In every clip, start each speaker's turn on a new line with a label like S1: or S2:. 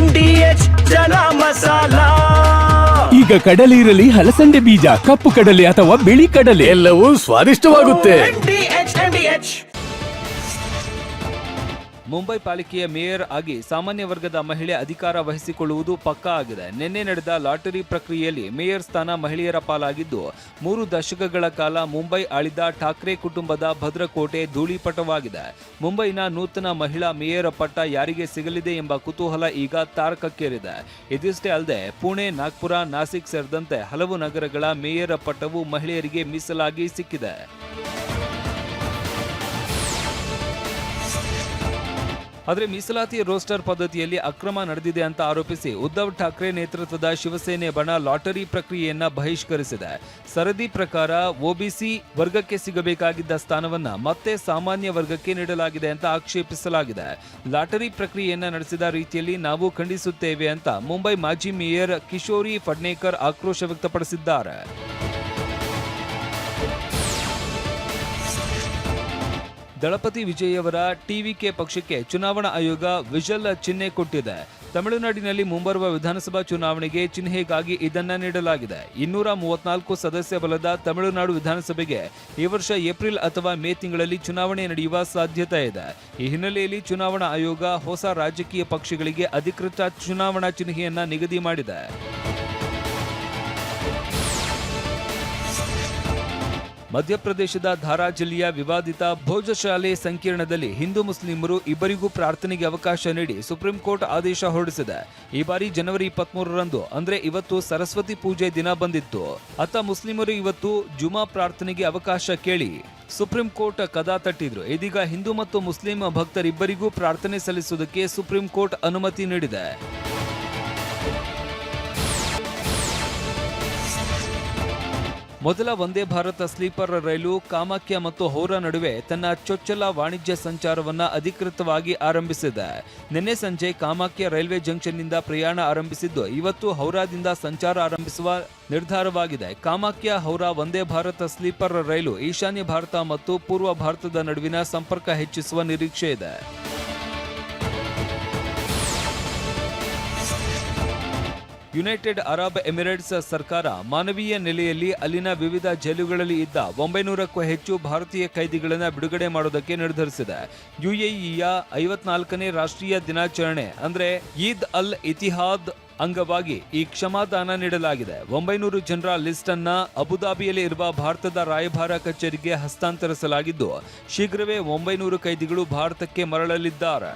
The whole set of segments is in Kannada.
S1: MDH ಚನಾ ಮಸಾಲ.
S2: ಈಗ ಕಡಲೆ ಇರಲಿ, ಹಲಸಂಡೆ ಬೀಜ, ಕಪ್ಪು ಕಡಲೆ ಅಥವಾ ಬಿಳಿ ಕಡಲೆ,
S3: ಎಲ್ಲವೂ ಸ್ವಾದಿಷ್ಟವಾಗುತ್ತೆ.
S1: MDH.
S4: ಮುಂಬೈ ಪಾಲಿಕೆಯ ಮೇಯರ್ ಆಗಿ ಸಾಮಾನ್ಯ ವರ್ಗದ ಮಹಿಳೆ ಅಧಿಕಾರ ವಹಿಸಿಕೊಳ್ಳುವುದು ಪಕ್ಕಾ ಆಗಿದೆ. ನಿನ್ನೆ ನಡೆದ ಲಾಟರಿ ಪ್ರಕ್ರಿಯೆಯಲ್ಲಿ ಮೇಯರ್ ಸ್ಥಾನ ಮಹಿಳೆಯರ ಪಾಲಾಗಿದ್ದು, 3 ದಶಕಗಳ ಕಾಲ ಮುಂಬೈ ಆಳಿದ ಠಾಕ್ರೆ ಕುಟುಂಬದ ಭದ್ರಕೋಟೆ ಧೂಳಿಪಟವಾಗಿದೆ. ಮುಂಬೈನ ನೂತನ ಮಹಿಳಾ ಮೇಯರ್ ಪಟ್ಟ ಯಾರಿಗೆ ಸಿಗಲಿದೆ ಎಂಬ ಕುತೂಹಲ ಈಗ ತಾರಕಕ್ಕೇರಿದೆ. ಇದಿಷ್ಟೇ ಅಲ್ಲದೆ ಪುಣೆ, ನಾಗ್ಪುರ, ನಾಸಿಕ್ ಸೇರಿದಂತೆ ಹಲವು ನಗರಗಳ ಮೇಯರ್ ಪಟ್ಟವು ಮಹಿಳೆಯರಿಗೆ ಮೀಸಲಾಗಿ ಸಿಕ್ಕಿದೆ. ಆದರೆ ಮೀಸಲಾತಿ ರೋಸ್ಟರ್ ಪದ್ಧತಿಯಲ್ಲಿ ಅಕ್ರಮ ನಡೆದಿದೆ ಅಂತ ಆರೋಪಿಸಿ ಉದ್ಧವ್ ಠಾಕ್ರೆ ನೇತೃತ್ವದ ಶಿವಸೇನೆ ಬಣ ಲಾಟರಿ ಪ್ರಕ್ರಿಯೆಯನ್ನ ಬಹಿಷ್ಕರಿಸಿದೆ. ಸರದಿ ಪ್ರಕಾರ ಒಬಿಸಿ ವರ್ಗಕ್ಕೆ ಸಿಗಬೇಕಾಗಿದ್ದ ಸ್ಥಾನವನ್ನ ಮತ್ತೆ ಸಾಮಾನ್ಯ ವರ್ಗಕ್ಕೆ ನೀಡಲಾಗಿದೆ ಅಂತ ಆಕ್ಷೇಪಿಸಲಾಗಿದೆ. ಲಾಟರಿ ಪ್ರಕ್ರಿಯೆಯನ್ನ ನಡೆಸಿದ ರೀತಿಯಲ್ಲಿ ನಾವು ಖಂಡಿಸುತ್ತೇವೆ ಅಂತ ಮುಂಬೈ ಮಾಜಿ ಮೇಯರ್ ಕಿಶೋರಿ ಫಡ್ನೇಕರ್ ಆಕ್ರೋಶ ವ್ಯಕ್ತಪಡಿಸಿದ್ದಾರೆ. ದಳಪತಿ ವಿಜಯ್ ಅವರ ಟಿವಿಕೆ ಪಕ್ಷಕ್ಕೆ ಚುನಾವಣಾ ಆಯೋಗ ವಿಜಲ್ ಚಿಹ್ನೆ ಕೊಟ್ಟಿದೆ. ತಮಿಳುನಾಡಿನಲ್ಲಿ ಮುಂಬರುವ ವಿಧಾನಸಭಾ ಚುನಾವಣೆಗೆ ಚಿಹ್ನೆಗಾಗಿ ಇದನ್ನ ನೀಡಲಾಗಿದೆ. 234 ಸದಸ್ಯ ಬಲದ ತಮಿಳುನಾಡು ವಿಧಾನಸಭೆಗೆ ಈ ವರ್ಷ ಏಪ್ರಿಲ್ ಅಥವಾ ಮೇ ತಿಂಗಳಲ್ಲಿ ಚುನಾವಣೆ ನಡೆಯುವ ಸಾಧ್ಯತೆ ಇದೆ. ಈ ಹಿನ್ನೆಲೆಯಲ್ಲಿ ಚುನಾವಣಾ ಆಯೋಗ ಹೊಸ ರಾಜಕೀಯ ಪಕ್ಷಗಳಿಗೆ ಅಧಿಕೃತ ಚುನಾವಣಾ ಚಿಹ್ನೆಯನ್ನ ನಿಗದಿ ಮಾಡಿದೆ. ಮಧ್ಯಪ್ರದೇಶದ ಧಾರಾ ಜಿಲ್ಲೆಯ ವಿವಾದಿತ ಭೋಜಶಾಲೆ ಸಂಕೀರ್ಣದಲ್ಲಿ ಹಿಂದೂ ಮುಸ್ಲಿಮರು ಇಬ್ಬರಿಗೂ ಪ್ರಾರ್ಥನೆಗೆ ಅವಕಾಶ ನೀಡಿ ಸುಪ್ರೀಂ ಕೋರ್ಟ್ ಆದೇಶ ಹೊರಡಿಸಿದೆ. ಈ ಬಾರಿ ಜನವರಿ 23ರಂದು ಅಂದ್ರೆ ಇವತ್ತು ಸರಸ್ವತಿ ಪೂಜೆ ದಿನ ಬಂದಿತ್ತು. ಅತ್ತ ಮುಸ್ಲಿಮರು ಇವತ್ತು ಜುಮಾ ಪ್ರಾರ್ಥನೆಗೆ ಅವಕಾಶ ಕೇಳಿ ಸುಪ್ರೀಂ ಕೋರ್ಟ್ ಕದ ತಟ್ಟಿದ್ರು. ಇದೀಗ ಹಿಂದೂ ಮತ್ತು ಮುಸ್ಲಿಂ ಭಕ್ತರಿಬ್ಬರಿಗೂ ಪ್ರಾರ್ಥನೆ ಸಲ್ಲಿಸುವುದಕ್ಕೆ ಸುಪ್ರೀಂ ಕೋರ್ಟ್ ಅನುಮತಿ ನೀಡಿದೆ. ಮೊದಲ ವಂದೇ ಭಾರತ ಸ್ಲೀಪರ್ ರೈಲು ಕಾಮಾಖ್ಯ ಮತ್ತು ಹೌರಾ ನಡುವೆ ತನ್ನ ಚೊಚ್ಚಲ ವಾಣಿಜ್ಯ ಸಂಚಾರವನ್ನ ಅಧಿಕೃತವಾಗಿ ಆರಂಭಿಸಿದೆ. ನಿನ್ನೆ ಸಂಜೆ ಕಾಮಾಖ್ಯ ರೈಲ್ವೆ ಜಂಕ್ಷನ್ನಿಂದ ಪ್ರಯಾಣ ಆರಂಭಿಸಿದ್ದು, ಇವತ್ತು ಹೌರಾದಿಂದ ಸಂಚಾರ ಆರಂಭಿಸುವ ನಿರ್ಧಾರವಾಗಿದೆ. ಕಾಮಾಖ್ಯ ಹೌರಾ ವಂದೇ ಭಾರತ ಸ್ಲೀಪರ್ ರೈಲು ಈಶಾನ್ಯ ಭಾರತ ಮತ್ತು ಪೂರ್ವ ಭಾರತದ ನಡುವಿನ ಸಂಪರ್ಕ ಹೆಚ್ಚಿಸುವ ನಿರೀಕ್ಷೆ ಇದೆ. ಯುನೈಟೆಡ್ ಅರಬ್ ಎಮಿರೇಟ್ಸ್ ಸರ್ಕಾರ ಮಾನವೀಯ ನೆಲೆಯಲ್ಲಿ ಅಲ್ಲಿನ ವಿವಿಧ ಜೈಲುಗಳಲ್ಲಿ ಇದ್ದ 900ಕ್ಕೂ ಹೆಚ್ಚು ಭಾರತೀಯ ಕೈದಿಗಳನ್ನು ಬಿಡುಗಡೆ ಮಾಡೋದಕ್ಕೆ ನಿರ್ಧರಿಸಿದೆ. ಯುಎಇಯ 54ನೇ ರಾಷ್ಟ್ರೀಯ ದಿನಾಚರಣೆ ಅಂದ್ರೆ ಈದ್ ಅಲ್ ಇತಿಹಾದ್ ಅಂಗವಾಗಿ ಈ ಕ್ಷಮಾದಾನ ನೀಡಲಾಗಿದೆ. 900 ಜನರ ಲಿಸ್ಟ್ ಅನ್ನ ಅಬುದಾಬಿಯಲ್ಲಿ ಇರುವ ಭಾರತದ ರಾಯಭಾರ ಕಚೇರಿಗೆ ಹಸ್ತಾಂತರಿಸಲಾಗಿದ್ದು, ಶೀಘ್ರವೇ 900 ಕೈದಿಗಳು ಭಾರತಕ್ಕೆ ಮರಳಲಿದ್ದಾರೆ.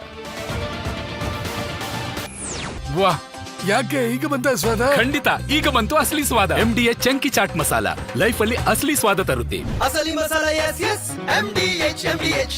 S3: ವಾಹ್, ಯಾಕೆ ಈಗ ಬಂತ ಸ್ವಾದ?
S2: ಖಂಡಿತ ಈಗ ಬಂತು ಅಸಲಿ ಸ್ವಾದ. MDH chunky chaat masala life ಅಲ್ಲಿ ಅಸಲಿ ಸ್ವಾದ ತರುತ್ತೆ.
S5: ಅಸಲಿ ಮಸಾಲ, ಎಸ್ ಎಸ್ MDH.